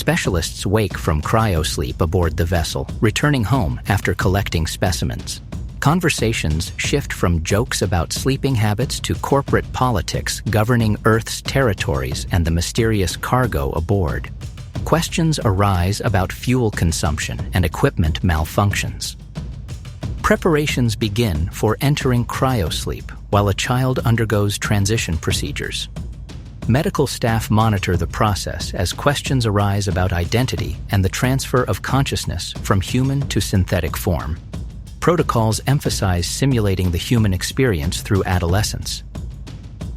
Specialists wake from cryosleep aboard the vessel, returning home after collecting specimens. Conversations shift from jokes about sleeping habits to corporate politics governing Earth's territories and the mysterious cargo aboard. Questions arise about fuel consumption and equipment malfunctions. Preparations begin for entering cryosleep while a child undergoes transition procedures. Medical staff monitor the process as questions arise about identity and the transfer of consciousness from human to synthetic form. Protocols emphasize simulating the human experience through adolescence.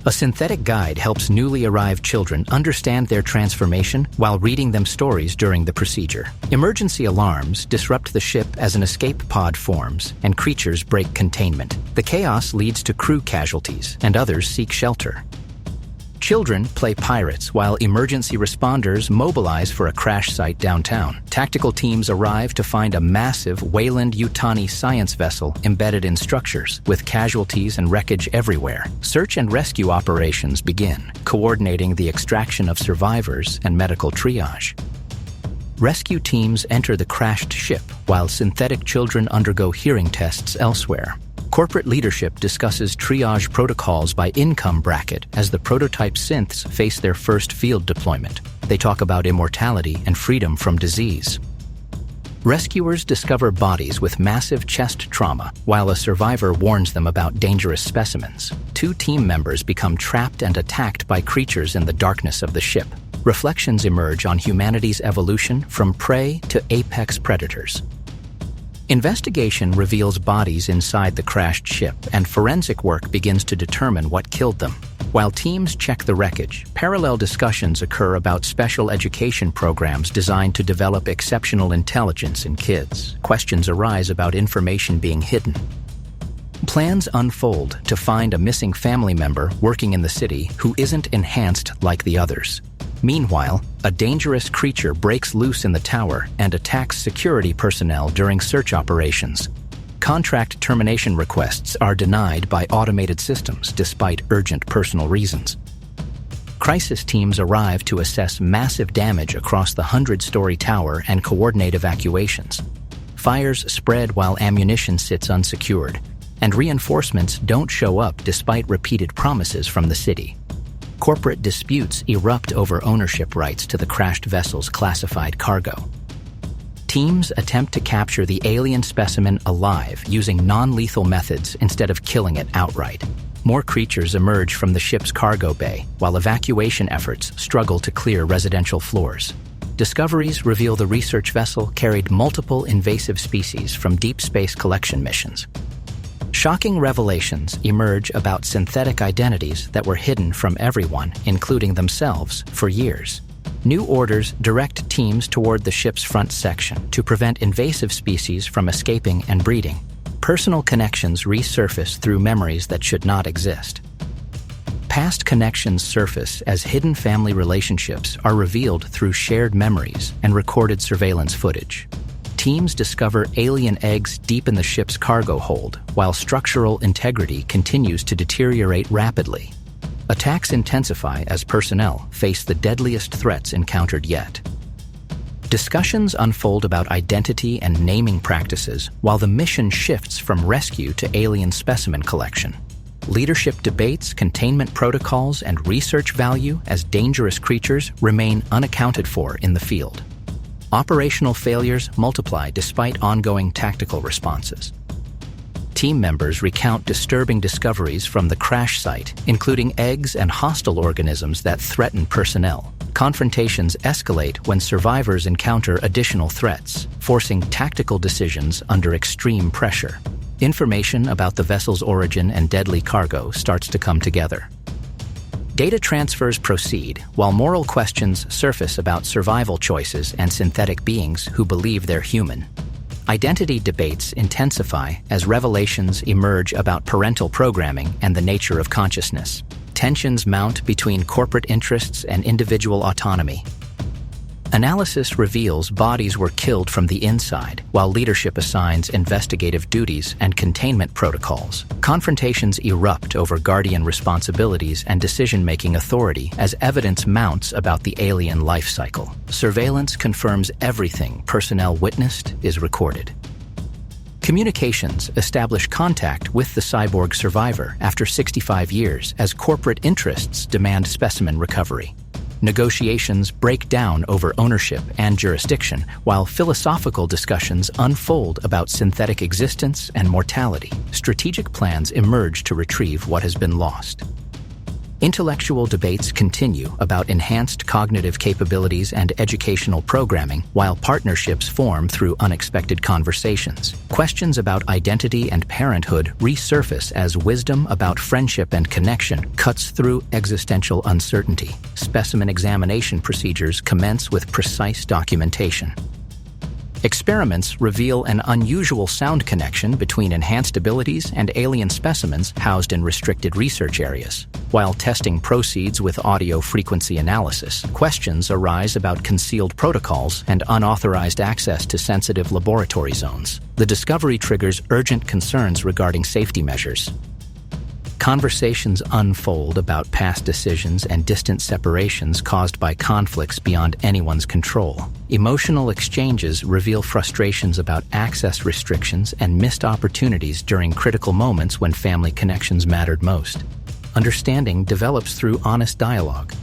A synthetic guide helps newly arrived children understand their transformation while reading them stories during the procedure. Emergency alarms disrupt the ship as an escape pod forms and creatures break containment. The chaos leads to crew casualties and others seek shelter. Children play pirates while emergency responders mobilize for a crash site downtown. Tactical teams arrive to find a massive Weyland-Yutani science vessel embedded in structures, with casualties and wreckage everywhere. Search and rescue operations begin, coordinating the extraction of survivors and medical triage. Rescue teams enter the crashed ship while synthetic children undergo hearing tests elsewhere. Corporate leadership discusses triage protocols by income bracket as the prototype synths face their first field deployment. They talk about immortality and freedom from disease. Rescuers discover bodies with massive chest trauma, while a survivor warns them about dangerous specimens. Two team members become trapped and attacked by creatures in the darkness of the ship. Reflections emerge on humanity's evolution from prey to apex predators. Investigation reveals bodies inside the crashed ship, and forensic work begins to determine what killed them. While teams check the wreckage, parallel discussions occur about special education programs designed to develop exceptional intelligence in kids. Questions arise about information being hidden. Plans unfold to find a missing family member working in the city who isn't enhanced like the others. Meanwhile, a dangerous creature breaks loose in the tower and attacks security personnel during search operations. Contract termination requests are denied by automated systems despite urgent personal reasons. Crisis teams arrive to assess massive damage across the 100-story tower and coordinate evacuations. Fires spread while ammunition sits unsecured, and reinforcements don't show up despite repeated promises from the city. Corporate disputes erupt over ownership rights to the crashed vessel's classified cargo. Teams attempt to capture the alien specimen alive using non-lethal methods instead of killing it outright. More creatures emerge from the ship's cargo bay, while evacuation efforts struggle to clear residential floors. Discoveries reveal the research vessel carried multiple invasive species from deep space collection missions. Shocking revelations emerge about synthetic identities that were hidden from everyone, including themselves, for years. New orders direct teams toward the ship's front section to prevent invasive species from escaping and breeding. Personal connections resurface through memories that should not exist. Past connections surface as hidden family relationships are revealed through shared memories and recorded surveillance footage. Teams discover alien eggs deep in the ship's cargo hold, while structural integrity continues to deteriorate rapidly. Attacks intensify as personnel face the deadliest threats encountered yet. Discussions unfold about identity and naming practices, while the mission shifts from rescue to alien specimen collection. Leadership debates containment protocols and research value as dangerous creatures remain unaccounted for in the field. Operational failures multiply despite ongoing tactical responses. Team members recount disturbing discoveries from the crash site, including eggs and hostile organisms that threaten personnel. Confrontations escalate when survivors encounter additional threats, forcing tactical decisions under extreme pressure. Information about the vessel's origin and deadly cargo starts to come together. Data transfers proceed, while moral questions surface about survival choices and synthetic beings who believe they're human. Identity debates intensify as revelations emerge about parental programming and the nature of consciousness. Tensions mount between corporate interests and individual autonomy. Analysis reveals bodies were killed from the inside, while leadership assigns investigative duties and containment protocols. Confrontations erupt over guardian responsibilities and decision-making authority as evidence mounts about the alien life cycle. Surveillance confirms everything personnel witnessed is recorded. Communications establish contact with the cyborg survivor after 65 years as corporate interests demand specimen recovery. Negotiations break down over ownership and jurisdiction, while philosophical discussions unfold about synthetic existence and mortality. Strategic plans emerge to retrieve what has been lost. Intellectual debates continue about enhanced cognitive capabilities and educational programming, while partnerships form through unexpected conversations. Questions about identity and parenthood resurface as wisdom about friendship and connection cuts through existential uncertainty. Specimen examination procedures commence with precise documentation. Experiments reveal an unusual sound connection between enhanced abilities and alien specimens housed in restricted research areas. While testing proceeds with audio frequency analysis, questions arise about concealed protocols and unauthorized access to sensitive laboratory zones. The discovery triggers urgent concerns regarding safety measures. Conversations unfold about past decisions and distant separations caused by conflicts beyond anyone's control. Emotional exchanges reveal frustrations about access restrictions and missed opportunities during critical moments when family connections mattered most. Understanding develops through honest dialogue.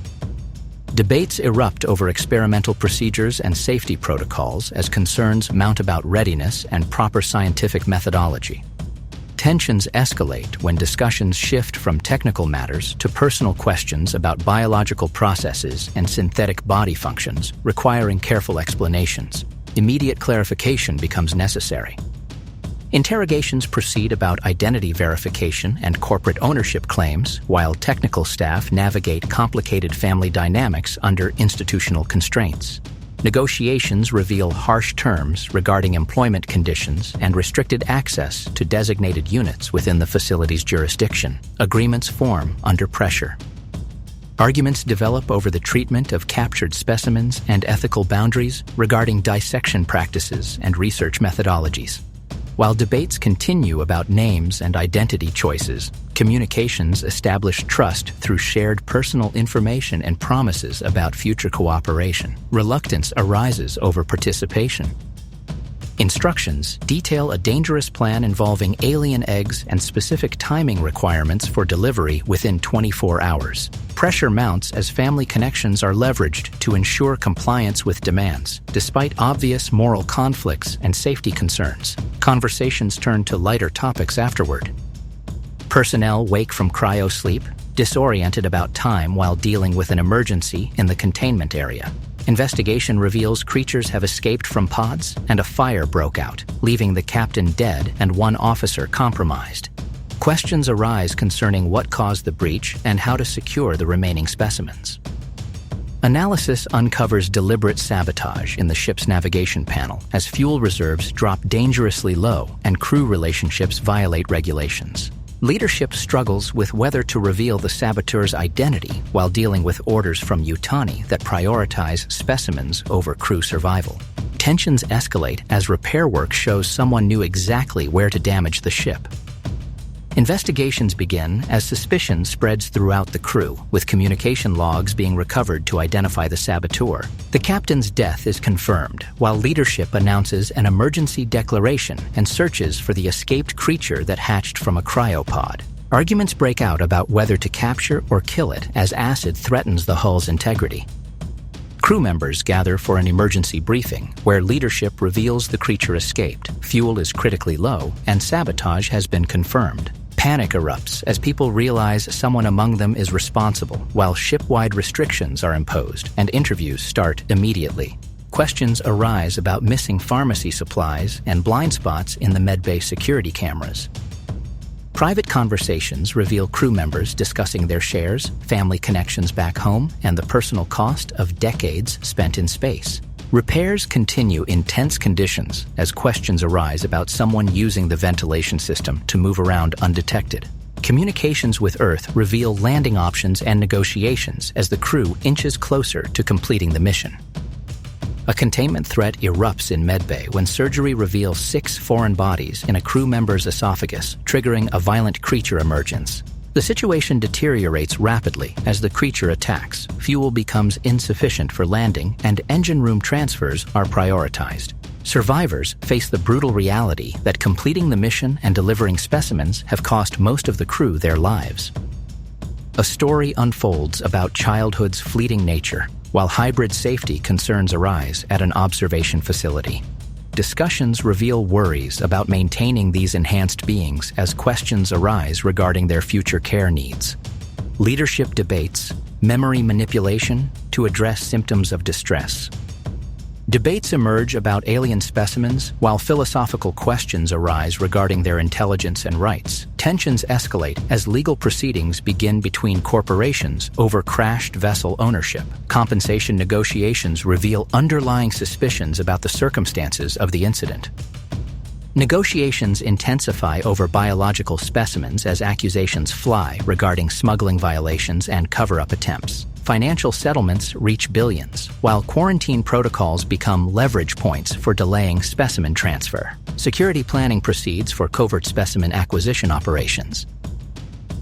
Debates erupt over experimental procedures and safety protocols as concerns mount about readiness and proper scientific methodology. Tensions escalate when discussions shift from technical matters to personal questions about biological processes and synthetic body functions, requiring careful explanations. Immediate clarification becomes necessary. Interrogations proceed about identity verification and corporate ownership claims, while technical staff navigate complicated family dynamics under institutional constraints. Negotiations reveal harsh terms regarding employment conditions and restricted access to designated units within the facility's jurisdiction. Agreements form under pressure. Arguments develop over the treatment of captured specimens and ethical boundaries regarding dissection practices and research methodologies. While debates continue about names and identity choices, communications establish trust through shared personal information and promises about future cooperation. Reluctance arises over participation. Instructions detail a dangerous plan involving alien eggs and specific timing requirements for delivery within 24 hours. Pressure mounts as family connections are leveraged to ensure compliance with demands. Despite obvious moral conflicts and safety concerns, conversations turn to lighter topics afterward. Personnel wake from cryosleep, disoriented about time while dealing with an emergency in the containment area. Investigation reveals creatures have escaped from pods and a fire broke out, leaving the captain dead and one officer compromised. Questions arise concerning what caused the breach and how to secure the remaining specimens. Analysis uncovers deliberate sabotage in the ship's navigation panel as fuel reserves drop dangerously low and crew relationships violate regulations. Leadership struggles with whether to reveal the saboteur's identity while dealing with orders from Yutani that prioritize specimens over crew survival. Tensions escalate as repair work shows someone knew exactly where to damage the ship. Investigations begin as suspicion spreads throughout the crew, with communication logs being recovered to identify the saboteur. The captain's death is confirmed, while leadership announces an emergency declaration and searches for the escaped creature that hatched from a cryopod. Arguments break out about whether to capture or kill it as acid threatens the hull's integrity. Crew members gather for an emergency briefing, where leadership reveals the creature escaped, fuel is critically low, and sabotage has been confirmed. Panic erupts as people realize someone among them is responsible, while ship-wide restrictions are imposed and interviews start immediately. Questions arise about missing pharmacy supplies and blind spots in the medbay security cameras. Private conversations reveal crew members discussing their shares, family connections back home, and the personal cost of decades spent in space. Repairs continue in tense conditions as questions arise about someone using the ventilation system to move around undetected. Communications with Earth reveal landing options and negotiations as the crew inches closer to completing the mission. A containment threat erupts in medbay when surgery reveals 6 foreign bodies in a crew member's esophagus, triggering a violent creature emergence. The situation deteriorates rapidly as the creature attacks, fuel becomes insufficient for landing, and engine room transfers are prioritized. Survivors face the brutal reality that completing the mission and delivering specimens have cost most of the crew their lives. A story unfolds about childhood's fleeting nature, while hybrid safety concerns arise at an observation facility. Discussions reveal worries about maintaining these enhanced beings as questions arise regarding their future care needs. Leadership debates, memory manipulation to address symptoms of distress. Debates emerge about alien specimens, while philosophical questions arise regarding their intelligence and rights. Tensions escalate as legal proceedings begin between corporations over crashed vessel ownership. Compensation negotiations reveal underlying suspicions about the circumstances of the incident. Negotiations intensify over biological specimens as accusations fly regarding smuggling violations and cover-up attempts. Financial settlements reach billions, while quarantine protocols become leverage points for delaying specimen transfer. Security planning proceeds for covert specimen acquisition operations.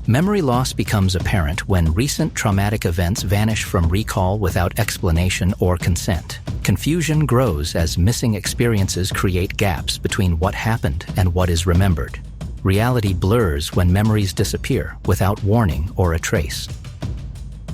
Memory loss becomes apparent when recent traumatic events vanish from recall without explanation or consent. Confusion grows as missing experiences create gaps between what happened and what is remembered. Reality blurs when memories disappear without warning or a trace.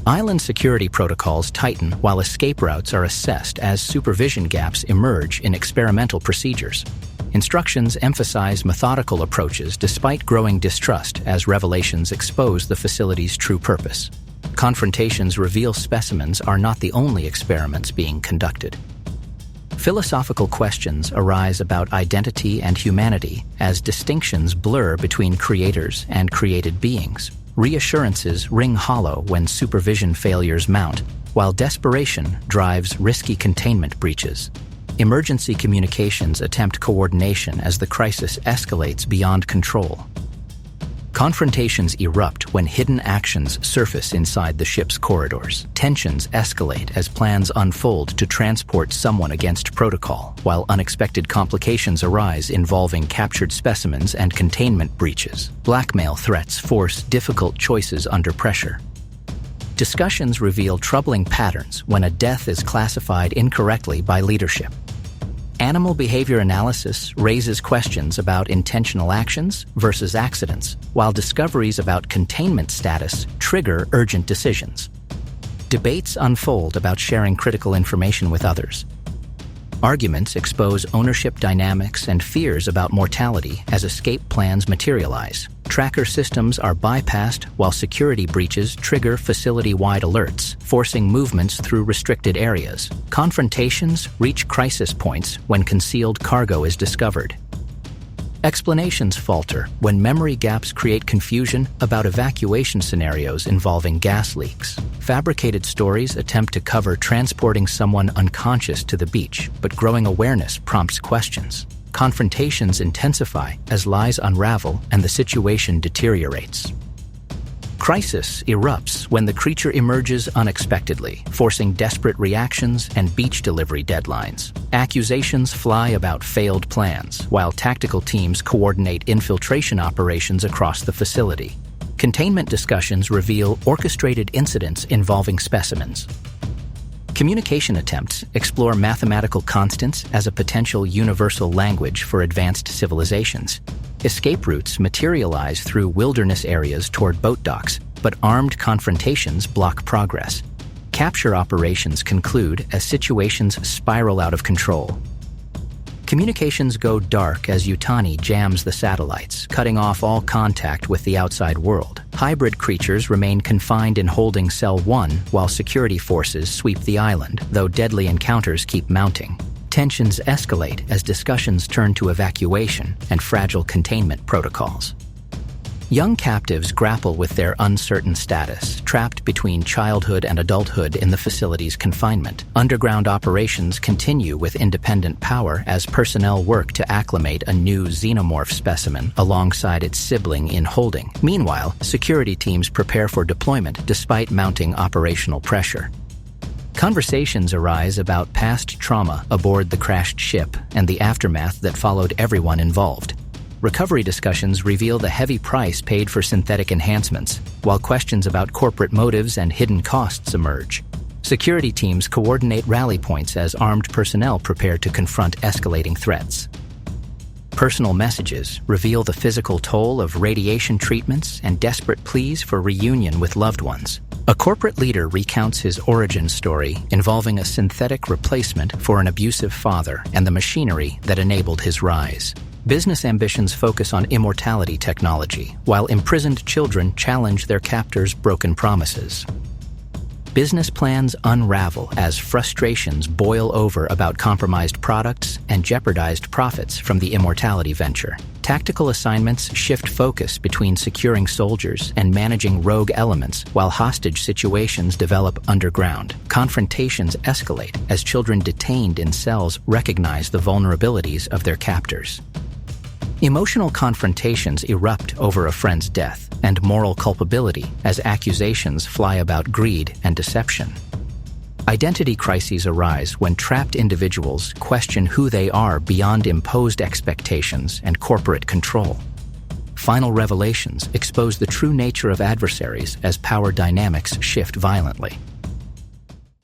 Island security protocols tighten while escape routes are assessed as supervision gaps emerge in experimental procedures. Instructions emphasize methodical approaches despite growing distrust as revelations expose the facility's true purpose. Confrontations reveal specimens are not the only experiments being conducted. Philosophical questions arise about identity and humanity as distinctions blur between creators and created beings. Reassurances ring hollow when supervision failures mount, while desperation drives risky containment breaches. Emergency communications attempt coordination as the crisis escalates beyond control. Confrontations erupt when hidden actions surface inside the ship's corridors. Tensions escalate as plans unfold to transport someone against protocol, while unexpected complications arise involving captured specimens and containment breaches. Blackmail threats force difficult choices under pressure. Discussions reveal troubling patterns when a death is classified incorrectly by leadership. Animal behavior analysis raises questions about intentional actions versus accidents, while discoveries about containment status trigger urgent decisions. Debates unfold about sharing critical information with others. Arguments expose ownership dynamics and fears about mortality as escape plans materialize. Tracker systems are bypassed while security breaches trigger facility-wide alerts, forcing movements through restricted areas. Confrontations reach crisis points when concealed cargo is discovered. Explanations falter when memory gaps create confusion about evacuation scenarios involving gas leaks. Fabricated stories attempt to cover transporting someone unconscious to the beach, but growing awareness prompts questions. Confrontations intensify as lies unravel and the situation deteriorates. Crisis erupts when the creature emerges unexpectedly, forcing desperate reactions and beach delivery deadlines. Accusations fly about failed plans, while tactical teams coordinate infiltration operations across the facility. Containment discussions reveal orchestrated incidents involving specimens. Communication attempts explore mathematical constants as a potential universal language for advanced civilizations. Escape routes materialize through wilderness areas toward boat docks, but armed confrontations block progress. Capture operations conclude as situations spiral out of control. Communications go dark as Yutani jams the satellites, cutting off all contact with the outside world. Hybrid creatures remain confined in Holding Cell 1 while security forces sweep the island, though deadly encounters keep mounting. Tensions escalate as discussions turn to evacuation and fragile containment protocols. Young captives grapple with their uncertain status, trapped between childhood and adulthood in the facility's confinement. Underground operations continue with independent power as personnel work to acclimate a new xenomorph specimen alongside its sibling in holding. Meanwhile, security teams prepare for deployment despite mounting operational pressure. Conversations arise about past trauma aboard the crashed ship and the aftermath that followed everyone involved. Recovery discussions reveal the heavy price paid for synthetic enhancements, while questions about corporate motives and hidden costs emerge. Security teams coordinate rally points as armed personnel prepare to confront escalating threats. Personal messages reveal the physical toll of radiation treatments and desperate pleas for reunion with loved ones. A corporate leader recounts his origin story involving a synthetic replacement for an abusive father and the machinery that enabled his rise. Business ambitions focus on immortality technology, while imprisoned children challenge their captors' broken promises. Business plans unravel as frustrations boil over about compromised products and jeopardized profits from the immortality venture. Tactical assignments shift focus between securing soldiers and managing rogue elements, while hostage situations develop underground. Confrontations escalate as children detained in cells recognize the vulnerabilities of their captors. Emotional confrontations erupt over a friend's death, and moral culpability as accusations fly about greed and deception. Identity crises arise when trapped individuals question who they are beyond imposed expectations and corporate control. Final revelations expose the true nature of adversaries as power dynamics shift violently.